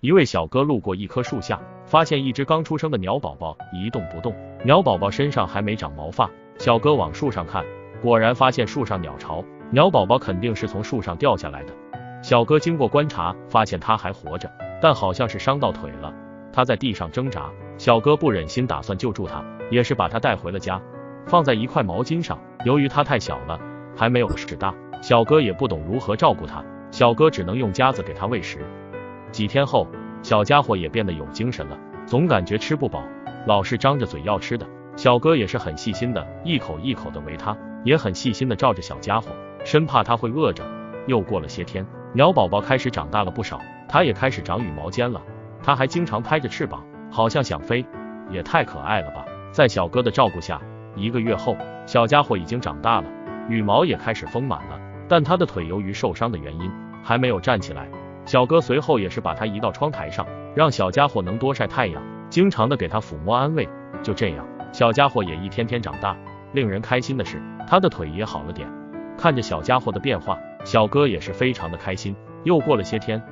一位小哥路过一棵树下，发现一只刚出生的鸟宝宝一动不动，鸟宝宝身上还没长毛发。小哥往树上看，果然发现树上鸟巢，鸟宝宝肯定是从树上掉下来的。小哥经过观察，发现它还活着，但好像是伤到腿了，它在地上挣扎。小哥不忍心，打算救助它，也是把它带回了家，放在一块毛巾上。由于它太小了，还没有齿大，小哥也不懂如何照顾它，小哥只能用夹子给它喂食。几天后，小家伙也变得有精神了，总感觉吃不饱，老是张着嘴要吃的。小哥也是很细心的，一口一口的喂它，也很细心的照着小家伙，生怕它会饿着。又过了些天，鸟宝宝开始长大了不少，它也开始长羽毛尖了，它还经常拍着翅膀，好像想飞，也太可爱了吧。在小哥的照顾下，1个月后，小家伙已经长大了，羽毛也开始丰满了，但它的腿由于受伤的原因还没有站起来。小哥随后也是把它移到窗台上，让小家伙能多晒太阳，经常的给它抚摸安慰。就这样，小家伙也一天天长大。令人开心的是，他的腿也好了点。看着小家伙的变化，小哥也是非常的开心。又过了些天，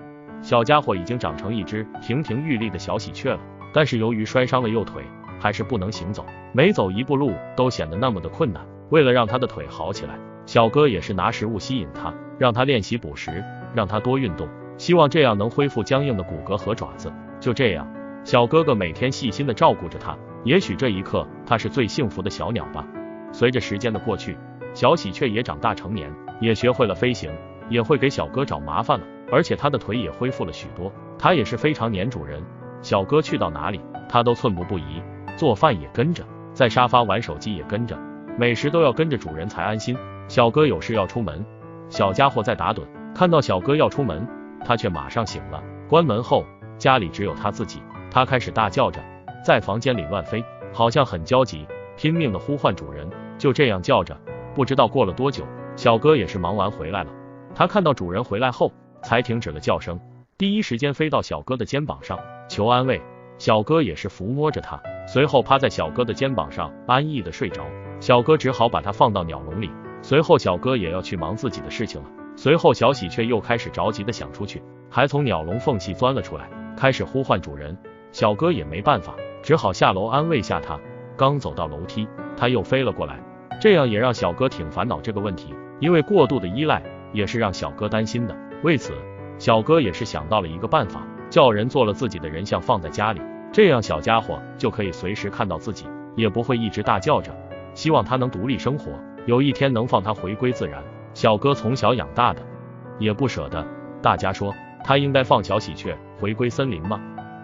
小家伙已经长成一只亭亭玉立的小喜鹊了，但是由于摔伤了右腿，还是不能行走，每走一步路都显得那么的困难。为了让他的腿好起来，小哥也是拿食物吸引他，让他练习捕食，让他多运动，希望这样能恢复僵硬的骨骼和爪子。就这样，小哥哥每天细心的照顾着他，也许这一刻他是最幸福的小鸟吧。随着时间的过去，小喜鹊也长大成年，也学会了飞行，也会给小哥找麻烦了，而且他的腿也恢复了许多。他也是非常黏主人，小哥去到哪里他都寸步不移，做饭也跟着，在沙发玩手机也跟着，每时都要跟着主人才安心。小哥有事要出门，小家伙在打盹，看到小哥要出门，他却马上醒了。关门后，家里只有他自己，他开始大叫着，在房间里乱飞，好像很焦急，拼命的呼唤主人。就这样叫着，不知道过了多久，小哥也是忙完回来了。他看到主人回来后，才停止了叫声，第一时间飞到小哥的肩膀上求安慰。小哥也是抚摸着他，随后趴在小哥的肩膀上安逸的睡着。小哥只好把它放到鸟笼里，随后小哥也要去忙自己的事情了。随后小喜鹊又开始着急的想出去，还从鸟笼缝隙钻了出来，开始呼唤主人。小哥也没办法，只好下楼安慰下他。刚走到楼梯，他又飞了过来，这样也让小哥挺烦恼这个问题，因为过度的依赖也是让小哥担心的。为此，小哥也是想到了一个办法，叫人做了自己的人像放在家里，这样小家伙就可以随时看到自己，也不会一直大叫着，希望他能独立生活，有一天能放他回归自然。小哥从小养大的，也不舍得。大家说他应该放小喜鹊回归森林吗？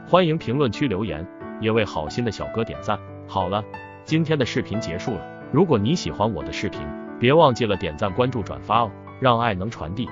欢迎评论区留言，也为好心的小哥点赞。好了，今天的视频结束了，如果你喜欢我的视频，别忘记了点赞、关注、转发哦，让爱能传递。